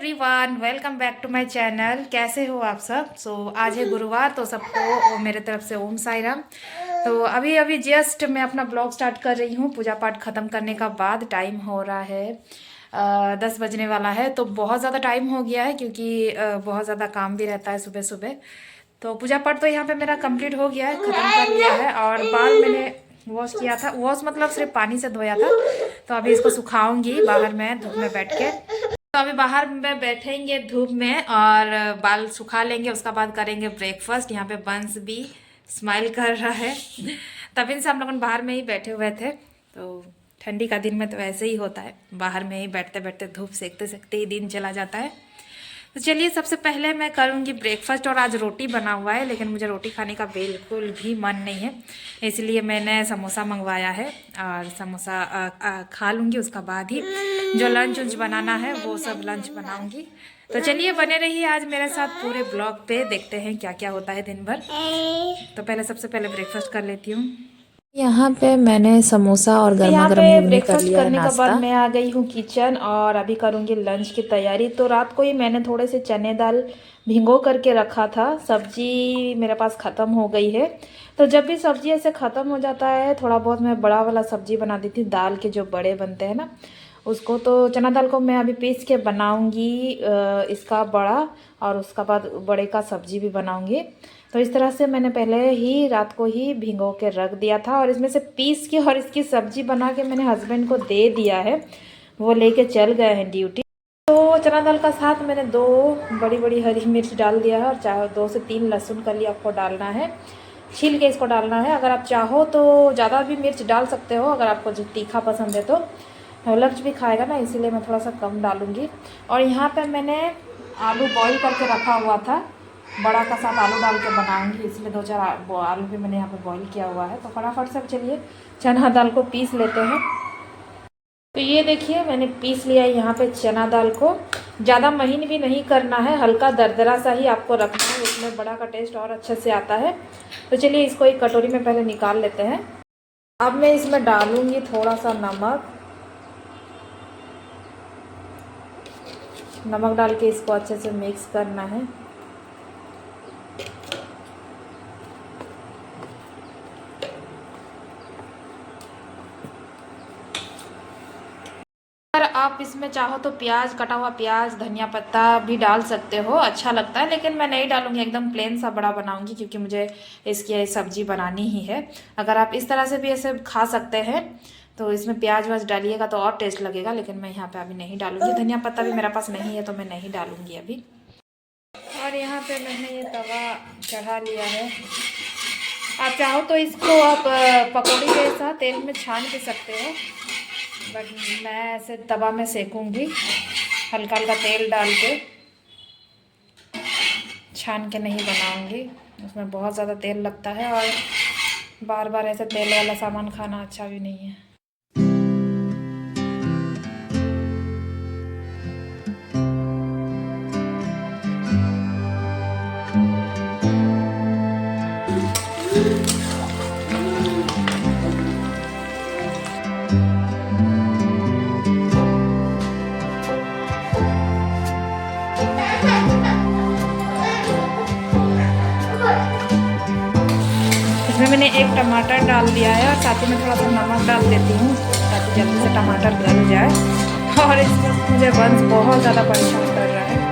Everyone, welcome back to my channel. कैसे हो आप सब? आज है गुरुवार, तो सबको मेरे तरफ से ओम साई राम। तो अभी अभी जस्ट मैं अपना ब्लॉग स्टार्ट कर रही हूँ। पूजा पाठ ख़त्म करने का बाद टाइम हो रहा है 10 बजने वाला है। तो बहुत ज़्यादा टाइम हो गया है क्योंकि बहुत ज़्यादा काम भी रहता है सुबह सुबह। तो पूजा पाठ तो यहाँ पे मेरा कंप्लीट हो गया है, ख़त्म कर लिया है। और बाल मैंने वॉश किया था, वॉश मतलब सिर्फ पानी से धोया था। तो अभी इसको सुखाऊंगी बाहर में धूप में बैठ के। तो अभी बाहर में बैठेंगे धूप में और बाल सुखा लेंगे, उसका बाद करेंगे ब्रेकफास्ट। यहाँ पे बंस भी स्माइल कर रहा है। तभी से हम लोग बाहर में ही बैठे हुए थे। तो ठंडी का दिन में तो ऐसे ही होता है, बाहर में ही बैठते बैठते धूप सेकते सेकते ही दिन चला जाता है। तो चलिए, सबसे पहले मैं करूँगी ब्रेकफास्ट। और आज रोटी बना हुआ है, लेकिन मुझे रोटी खाने का बिल्कुल भी मन नहीं है, इसलिए मैंने समोसा मंगवाया है। और समोसा खा लूँगी, उसका बाद ही जो लंच उंच बनाना है वो सब लंच बनाऊँगी। तो चलिए, बने रहिए आज मेरे साथ पूरे ब्लॉग पे, देखते हैं क्या क्या होता है दिन भर। तो पहले सबसे पहले ब्रेकफास्ट कर लेती हूँ। यहाँ पे मैंने समोसा और गर्मा यहाँ गर्म पे घुगनी कर ब्रेकफास्ट लिया है करने के बाद नाश्ता। मैं आ गई हूँ किचन और अभी करूँगी लंच की तैयारी। तो रात को ही मैंने थोड़े से चने दाल भिगो करके रखा था। सब्जी मेरे पास ख़त्म हो गई है। तो जब भी सब्जी ऐसे ख़त्म हो जाता है, थोड़ा बहुत मैं बड़ा वाला सब्जी बना दी थी, दाल के जो बड़े बनते हैं ना उसको। तो चना दाल को मैं अभी पीस के बनाऊँगी इसका बड़ा, और उसका बाद बड़े का सब्जी भी बनाऊँगी। तो इस तरह से मैंने पहले ही रात को ही भिगो के रख दिया था, और इसमें से पीस के और इसकी सब्जी बना के मैंने हस्बैंड को दे दिया है, वो लेके चल गए हैं ड्यूटी। तो चना दाल का साथ मैंने 2 बड़ी बड़ी हरी मिर्च डाल दिया है, और 2 से 3 लहसुन कली आपको डालना है, छील के इसको डालना है। अगर आप चाहो तो ज़्यादा भी मिर्च डाल सकते हो, अगर आपको जो तीखा पसंद है तो। लक्ष्य भी खाएगा ना, इसीलिए मैं थोड़ा सा कम डालूँगी। और यहाँ पर मैंने आलू बॉईल करके रखा हुआ था, बड़ा का साथ आलू डाल के बनाऊंगी, इसलिए 2-4 आलू भी मैंने यहाँ पे बॉईल किया हुआ है। तो फटाफट से चलिए चना दाल को पीस लेते हैं। तो ये देखिए, मैंने पीस लिया है यहाँ पे चना दाल को। ज़्यादा महीन भी नहीं करना है, हल्का दरदरा सा ही आपको रखना है, उसमें बड़ा का टेस्ट और अच्छे से आता है। तो चलिए, इसको एक कटोरी में पहले निकाल लेते हैं। अब मैं इसमें डालूँगी थोड़ा सा नमक। नमक डाल के इसको अच्छे से मिक्स करना है। अगर आप इसमें चाहो तो प्याज, कटा हुआ प्याज, धनिया पत्ता भी डाल सकते हो, अच्छा लगता है। लेकिन मैं नहीं डालूंगी, एकदम प्लेन सा बड़ा बनाऊंगी, क्योंकि मुझे इसकी सब्जी बनानी ही है। अगर आप इस तरह से भी ऐसे खा सकते हैं तो इसमें प्याज व्याज डालिएगा तो और टेस्ट लगेगा, लेकिन मैं यहाँ पे अभी नहीं डालूंगी। धनिया पत्ता भी मेरे पास नहीं है तो मैं नहीं डालूंगी अभी। और यहाँ पे मैंने ये तवा चढ़ा लिया है। आप चाहो तो इसको आप पकौड़ी जैसा तेल में छान भी सकते हो, बट मैं ऐसे तवा में सेकूंगी, हल्का हल्का तेल डाल के। छान के नहीं बनाऊंगी, उसमें बहुत ज़्यादा तेल लगता है, और बार बार ऐसे तेल वाला सामान खाना अच्छा भी नहीं है। इसमें मैंने एक टमाटर डाल दिया है, और साथ ही में थोड़ा सा नमक डाल देती हूँ ताकि जल्दी से टमाटर गल जाए। और इसमें मुझे बंस बहुत ज़्यादा परेशान कर रहा है।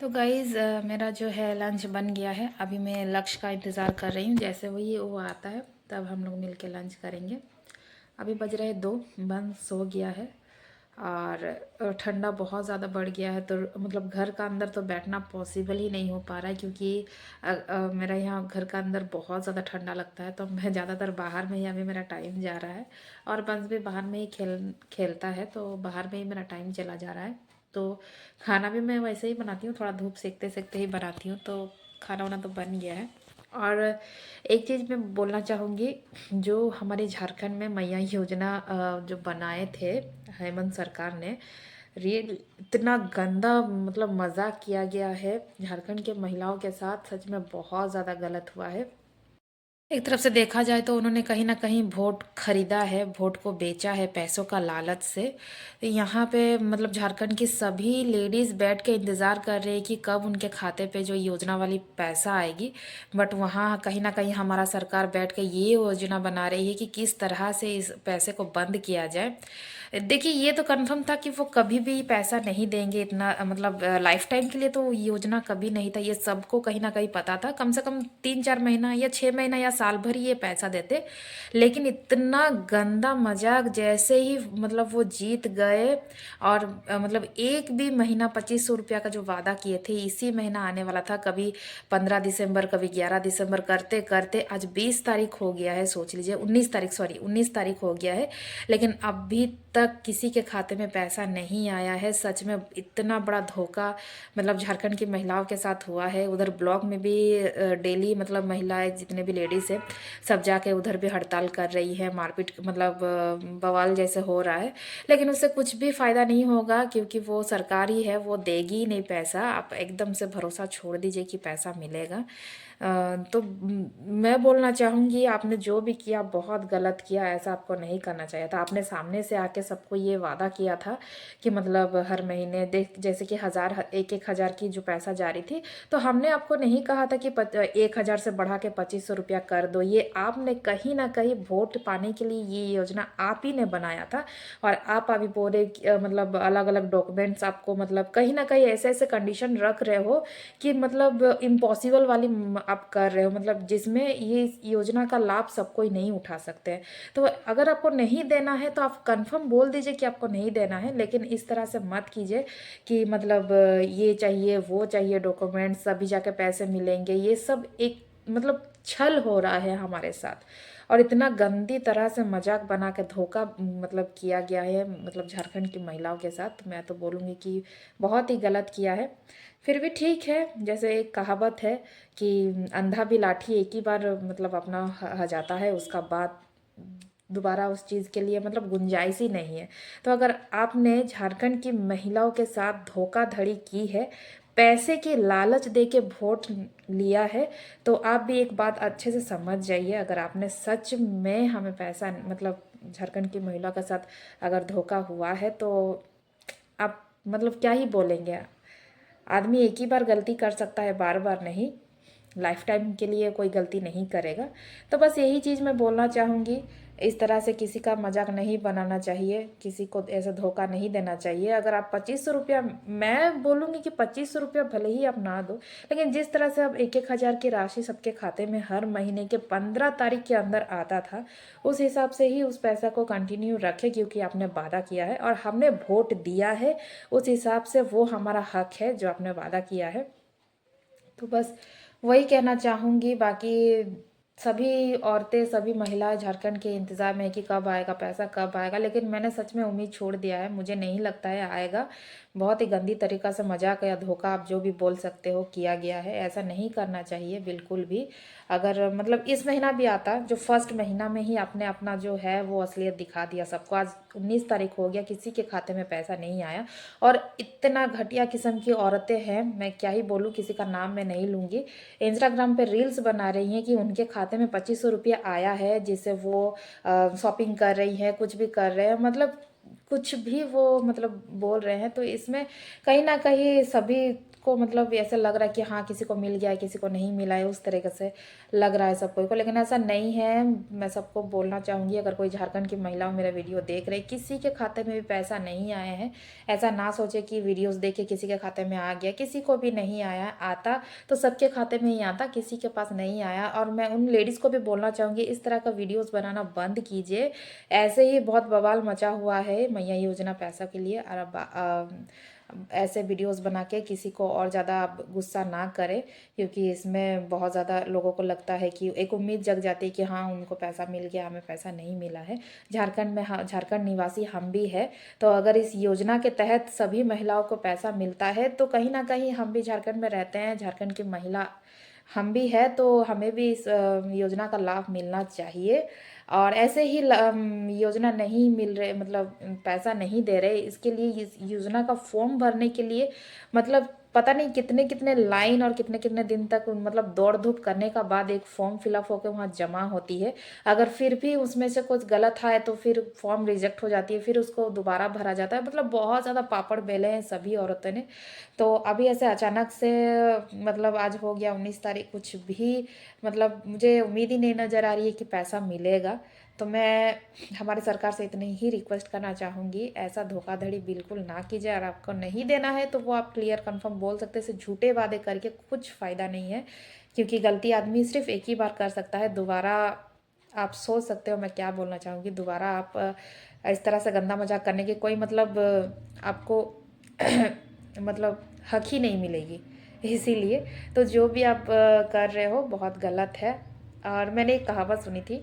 तो गाइज़, मेरा जो है लंच बन गया है। अभी मैं लक्ष्य का इंतज़ार कर रही हूँ, जैसे वो आता है तब हम लोग मिल के लंच करेंगे। अभी बज रहे 2, बंद सो गया है। और ठंडा बहुत ज़्यादा बढ़ गया है, तो मतलब घर का अंदर तो बैठना पॉसिबल ही नहीं हो पा रहा है, क्योंकि मेरा यहाँ घर का अंदर बहुत ज़्यादा ठंडा लगता है। तो मैं ज़्यादातर बाहर में ही अभी मेरा टाइम जा रहा है, और बंस भी बाहर में ही खेलता है, तो बाहर में ही मेरा टाइम चला जा रहा है। तो खाना भी मैं वैसे ही बनाती हूँ, थोड़ा धूप सेकते सेकते ही बनाती हूँ, तो खाना वाना तो बन गया है। और एक चीज़ मैं बोलना चाहूँगी, जो हमारे झारखंड में मैया योजना जो बनाए थे हेमंत सरकार ने, रियल इतना गंदा मतलब मजाक किया गया है झारखंड के महिलाओं के साथ, सच में बहुत ज़्यादा गलत हुआ है। एक तरफ से देखा जाए तो उन्होंने कहीं ना कहीं वोट खरीदा है, वोट को बेचा है पैसों का लालच से। यहाँ पे मतलब झारखंड की सभी लेडीज़ बैठ के इंतज़ार कर रही है कि कब उनके खाते पे जो योजना वाली पैसा आएगी। बट वहाँ कहीं ना कहीं हमारा सरकार बैठ के ये योजना बना रही है कि किस तरह से इस पैसे को बंद किया जाए। देखिए, ये तो कंफर्म था कि वो कभी भी पैसा नहीं देंगे इतना, मतलब लाइफ टाइम के लिए तो योजना कभी नहीं था, ये सबको कहीं ना कहीं पता था। कम से कम 3-4 महीना या 6 महीना या साल भर ही ये पैसा देते। लेकिन इतना गंदा मजाक, जैसे ही मतलब वो जीत गए, और मतलब एक भी महीना 2500 रुपया का जो वादा किए थे इसी महीना आने वाला था, कभी 15 दिसंबर, कभी 11 दिसंबर, करते करते आज 20 तारीख हो गया है, सोच लीजिए 19 तारीख, सॉरी 19 तारीख हो गया है, लेकिन अभी तक किसी के खाते में पैसा नहीं आया है। सच में इतना बड़ा धोखा मतलब झारखंड की महिलाओं के साथ हुआ है। उधर ब्लॉक में भी डेली मतलब महिलाएं जितने भी लेडीज़ है, सब जाके उधर भी हड़ताल कर रही है, मारपीट मतलब बवाल जैसे हो रहा है। लेकिन उससे कुछ भी फ़ायदा नहीं होगा, क्योंकि वो सरकार ही है, वो देगी ही नहीं पैसा। आप एकदम से भरोसा छोड़ दीजिए कि पैसा मिलेगा। तो मैं बोलना चाहूँगी, आपने जो भी किया बहुत गलत किया, ऐसा आपको नहीं करना चाहिए था। आपने सामने से आके सबको ये वादा किया था कि मतलब हर महीने देख, जैसे कि 1,000 की जो पैसा जारी थी, तो हमने आपको नहीं कहा था कि 1,000 से बढ़ा के 2500 रुपया कर दो। ये आपने कहीं ना कहीं वोट पाने के लिए ये योजना आप ही ने बनाया था, और आप अभी पूरे मतलब अलग अलग डॉक्यूमेंट्स आपको मतलब कहीं ना कहीं ऐसे ऐसे कंडीशन रख रहे हो कि मतलब इम्पॉसिबल वाली आप कर रहे हो, मतलब जिसमें ये योजना का लाभ सब कोई नहीं उठा सकते हैं। तो अगर आपको नहीं देना है तो आप कंफर्म बोल दीजिए कि आपको नहीं देना है, लेकिन इस तरह से मत कीजिए कि मतलब ये चाहिए वो चाहिए डॉक्यूमेंट्स सभी जाके पैसे मिलेंगे। ये सब एक मतलब छल हो रहा है हमारे साथ, और इतना गंदी तरह से मजाक बना के धोखा मतलब किया गया है मतलब झारखंड की महिलाओं के साथ। मैं तो बोलूँगी कि बहुत ही गलत किया है। फिर भी ठीक है, जैसे एक कहावत है कि अंधा भी लाठी एक ही बार मतलब अपना हजाता है, उसका बाद दोबारा उस चीज़ के लिए मतलब गुंजाइश ही नहीं है। तो अगर आपने झारखंड की महिलाओं के साथ धोखाधड़ी की है, पैसे की लालच दे के वोट लिया है, तो आप भी एक बात अच्छे से समझ जाइए। अगर आपने सच में हमें पैसा मतलब झारखंड की महिला के साथ अगर धोखा हुआ है, तो आप मतलब क्या ही बोलेंगे। आदमी एक ही बार गलती कर सकता है, बार बार नहीं। लाइफ टाइम के लिए कोई गलती नहीं करेगा। तो बस यही चीज़ मैं बोलना चाहूँगी, इस तरह से किसी का मजाक नहीं बनाना चाहिए, किसी को ऐसा धोखा नहीं देना चाहिए। अगर आप 2500 रुपया, मैं बोलूँगी कि 2500 रुपया भले ही आप ना दो, लेकिन जिस तरह से अब 1-1 हज़ार की राशि सबके खाते में हर महीने के 15 तारीख के अंदर आता था, उस हिसाब से ही उस पैसा को कंटिन्यू रखें, क्योंकि आपने वादा किया है और हमने वोट दिया है। उस हिसाब से वो हमारा हक है जो आपने वादा किया है। तो बस वही कहना चाहूँगी। बाकी सभी औरतें, सभी महिलाएं झारखंड के इंतज़ार में है कि कब आएगा पैसा, कब आएगा। लेकिन मैंने सच में उम्मीद छोड़ दिया है, मुझे नहीं लगता है आएगा। बहुत ही गंदी तरीक़ा से मजाक या धोखा, आप जो भी बोल सकते हो, किया गया है। ऐसा नहीं करना चाहिए बिल्कुल भी। अगर मतलब इस महीना भी आता, जो फर्स्ट महीना में ही आपने अपना जो है वो असलियत दिखा दिया सबको। आज 19 तारीख हो गया, किसी के खाते में पैसा नहीं आया। और इतना घटिया किस्म की औरतें हैं, मैं क्या ही बोलूँ, किसी का नाम मैं नहीं लूँगी, इंस्टाग्राम पे रील्स बना रही हैं कि उनके खाते में 2500 रुपया आया है, जिससे वो शॉपिंग कर रही हैं, कुछ भी कर रहे हैं, मतलब कुछ भी वो मतलब बोल रहे हैं। तो इसमें कहीं ना कहीं सभी को मतलब ऐसे लग रहा है कि हाँ किसी को मिल गया है, किसी को नहीं मिला है, उस तरीके से लग रहा है सब कोई को, लेकिन ऐसा नहीं है। मैं सबको बोलना चाहूँगी, अगर कोई झारखंड की महिला मेरा वीडियो देख रहे, किसी के खाते में भी पैसा नहीं आए हैं, ऐसा ना सोचे कि वीडियोस देख के किसी के खाते में आ गया, किसी को भी नहीं आया। आता तो सबके खाते में ही आता, किसी के पास नहीं आया। और मैं उन लेडीज़ को भी बोलना चाहूँगी, इस तरह का वीडियोस बनाना बंद कीजिए। ऐसे ही बहुत बवाल मचा हुआ है मैया योजना पैसा के लिए, और अब ऐसे वीडियोस बना के किसी को और ज़्यादा आप गुस्सा ना करें, क्योंकि इसमें बहुत ज़्यादा लोगों को लगता है कि एक उम्मीद जग जाती है कि हाँ उनको पैसा मिल गया, हमें पैसा नहीं मिला है। झारखंड में, हाँ झारखंड निवासी हम भी है, तो अगर इस योजना के तहत सभी महिलाओं को पैसा मिलता है तो कहीं ना कहीं हम भी झारखंड में रहते हैं, झारखंड की महिला हम भी है, तो हमें भी इस योजना का लाभ मिलना चाहिए। और ऐसे ही योजना नहीं मिल रहे, मतलब पैसा नहीं दे रहे, इसके लिए इस योजना का फॉर्म भरने के लिए मतलब पता नहीं कितने कितने लाइन और कितने कितने दिन तक मतलब दौड़ धूप करने का बाद एक फॉर्म फिलअप होकर वहाँ जमा होती है। अगर फिर भी उसमें से कुछ गलत है तो फिर फॉर्म रिजेक्ट हो जाती है, फिर उसको दोबारा भरा जाता है। मतलब बहुत ज़्यादा पापड़ बेले हैं सभी औरतों ने। तो अभी ऐसे अचानक से मतलब आज हो गया 19 तारीख, कुछ भी मतलब मुझे उम्मीद ही नहीं नज़र आ रही है कि पैसा मिलेगा। तो मैं हमारी सरकार से इतनी ही रिक्वेस्ट करना चाहूँगी, ऐसा धोखाधड़ी बिल्कुल ना कीजिए। और आपको नहीं देना है तो वो आप क्लियर कंफर्म बोल सकते हैं, झूठे वादे करके कुछ फ़ायदा नहीं है, क्योंकि गलती आदमी सिर्फ एक ही बार कर सकता है। दोबारा आप सोच सकते हो मैं क्या बोलना चाहूँगी, दोबारा आप इस तरह से गंदा मजाक करने की कोई मतलब आपको मतलब हक ही नहीं मिलेगी। इसीलिए तो जो भी आप कर रहे हो बहुत गलत है। और मैंने एक कहावत सुनी थी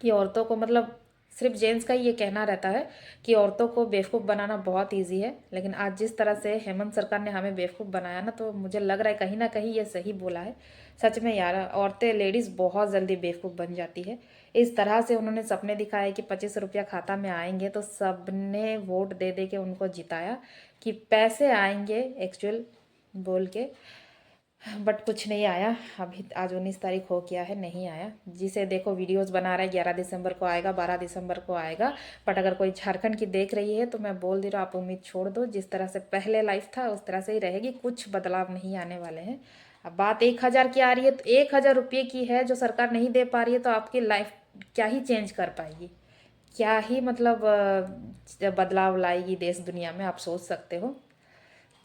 कि औरतों को मतलब सिर्फ जेंट्स का ही ये कहना रहता है कि औरतों को बेवकूफ़ बनाना बहुत इजी है, लेकिन आज जिस तरह से हेमंत सरकार ने हमें बेवकूफ़ बनाया ना, तो मुझे लग रहा है कहीं ना कहीं ये सही बोला है। सच में यार, औरतें लेडीज़ बहुत जल्दी बेवकूफ़ बन जाती है। इस तरह से उन्होंने सपने दिखाए कि 25 रुपया खाता में आएंगे, तो सबने वोट दे दे के उनको जिताया कि पैसे आएंगे एक्चुअल बोल के, बट कुछ नहीं आया। अभी आज 19 तारीख हो गया है, नहीं आया। जिसे देखो वीडियोस बना रहा है 11 दिसंबर को आएगा, 12 दिसंबर को आएगा, बट अगर कोई झारखंड की देख रही है तो मैं बोल दे रहा हूँ, आप उम्मीद छोड़ दो। जिस तरह से पहले लाइफ था उस तरह से ही रहेगी, कुछ बदलाव नहीं आने वाले हैं। अब बात 1000 की आ रही है, तो 1000 रुपये की है जो सरकार नहीं दे पा रही है, तो आपकी लाइफ क्या ही चेंज कर पाएगी, क्या ही मतलब बदलाव लाएगी देश दुनिया में, आप सोच सकते हो।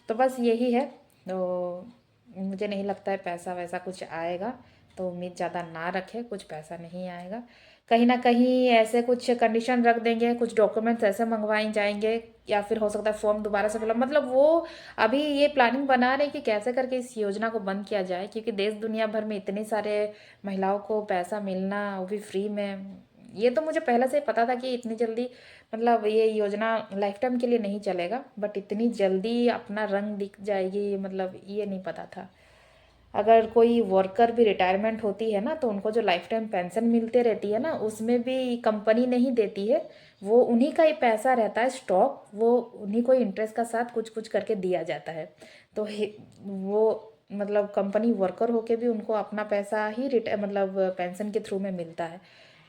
तो बस यही है। तो मुझे नहीं लगता है पैसा वैसा कुछ आएगा, तो उम्मीद ज़्यादा ना रखें, कुछ पैसा नहीं आएगा। कहीं ना कहीं ऐसे कुछ कंडीशन रख देंगे, कुछ डॉक्यूमेंट्स ऐसे मंगवाए जाएंगे, या फिर हो सकता है फॉर्म दोबारा से फिलअप, मतलब वो अभी ये प्लानिंग बना रहे हैं कि कैसे करके इस योजना को बंद किया जाए, क्योंकि देश दुनिया भर में इतने सारे महिलाओं को पैसा मिलना, वो भी फ्री में, ये तो मुझे पहले से पता था कि इतनी जल्दी मतलब ये योजना लाइफ टाइम के लिए नहीं चलेगा, बट इतनी जल्दी अपना रंग दिख जाएगी मतलब ये नहीं पता था। अगर कोई वर्कर भी रिटायरमेंट होती है ना, तो उनको जो लाइफ टाइम पेंशन मिलते रहती है ना, उसमें भी कंपनी नहीं देती है, वो उन्हीं का ही पैसा रहता है स्टॉक, वो उन्हीं को इंटरेस्ट का साथ कुछ कुछ करके दिया जाता है। तो वो मतलब कंपनी वर्कर होके भी उनको अपना पैसा ही मतलब पेंशन के थ्रू में मिलता है।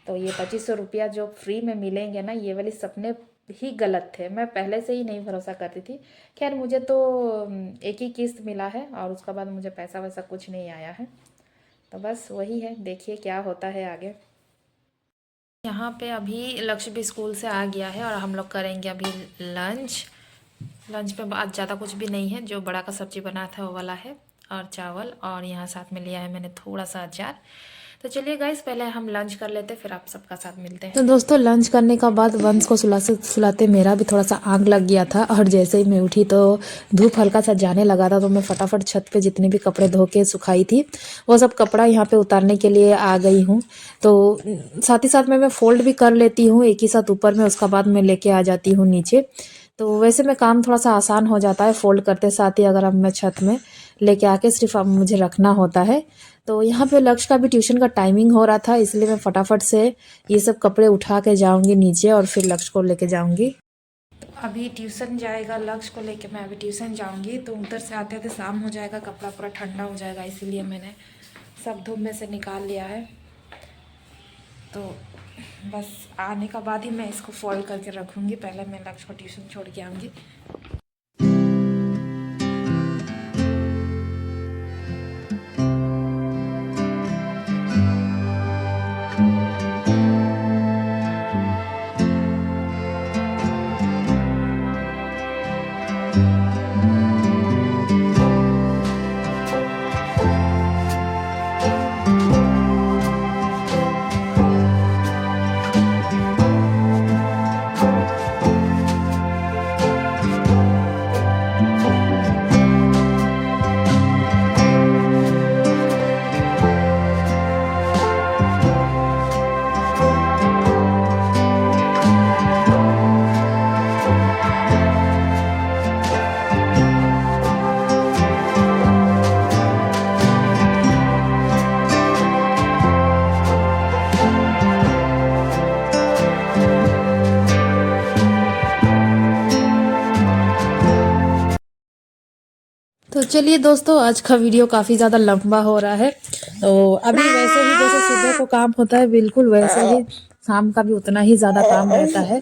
तो ये 2500 रुपया जो फ्री में मिलेंगे ना, ये वाले सपने ही गलत थे, मैं पहले से ही नहीं भरोसा करती थी। खैर मुझे तो एक ही किस्त मिला है, और उसके बाद मुझे पैसा वैसा कुछ नहीं आया है। तो बस वही है, देखिए क्या होता है आगे। यहाँ पे अभी लक्ष्य भी स्कूल से आ गया है, और हम लोग करेंगे अभी लंच। लंच में आज ज़्यादा कुछ भी नहीं है, जो बड़ा का सब्जी बना था वो वाला है, और चावल, और यहाँ साथ में लिया है मैंने थोड़ा सा अचार। तो चलिए गाइस, पहले हम लंच कर लेते, फिर आप सबका साथ मिलते हैं। तो दोस्तों लंच करने का बाद वंश को सुलाते मेरा भी थोड़ा सा आग लग गया था, और जैसे ही मैं उठी तो धूप हल्का सा जाने लगा था, तो मैं फटाफट छत पे जितने भी कपड़े धो के सुखाई थी वो सब कपड़ा यहाँ पे उतारने के लिए आ गई हूँ। तो साथ ही साथ मैं फोल्ड भी कर लेती हूँ एक ही साथ ऊपर में, उसका बाद मैं लेके आ जाती हूँ नीचे। तो वैसे में काम थोड़ा सा आसान हो जाता है फोल्ड करते साथ ही, अगर अब मैं छत में लेके आके सिर्फ अब मुझे रखना होता है। तो यहाँ पे लक्ष्य का भी ट्यूशन का टाइमिंग हो रहा था, इसलिए मैं फटाफट से ये सब कपड़े उठा के जाऊंगी नीचे, और फिर लक्ष्य को लेके जाऊंगी। अभी ट्यूशन जाएगा लक्ष्य को लेके, मैं अभी ट्यूशन जाऊंगी, तो उधर से आते आते शाम हो जाएगा, कपड़ा पूरा ठंडा हो जाएगा, इसीलिए मैंने सब धूप में से निकाल लिया है। तो बस आने का बाद ही मैं इसको फोल्ड करके रखूँगी, पहले मैं लक्ष्य को ट्यूशन छोड़ के आऊँगी। तो चलिए दोस्तों, आज का वीडियो काफ़ी ज़्यादा लंबा हो रहा है। तो अभी वैसे ही जैसे सुबह को काम होता है, बिल्कुल वैसे ही शाम का भी उतना ही ज़्यादा काम रहता है।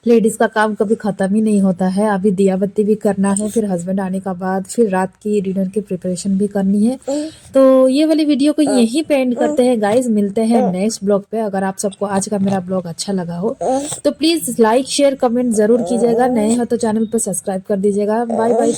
लेडीज़ का काम कभी ख़त्म ही नहीं होता है। अभी दिया बत्ती भी करना है, फिर हस्बैंड आने का बाद फिर रात की डिनर की प्रिपरेशन भी करनी है। तो ये वाली वीडियो को यहीं पे एंड करते हैं गाइज। मिलते हैं नेक्स्ट ब्लॉग पे। अगर आप सबको आज का मेरा ब्लॉग अच्छा लगा हो तो प्लीज़ लाइक शेयर कमेंट ज़रूर कीजिएगा। नए हो तो चैनल पर सब्सक्राइब कर दीजिएगा। Bye bye.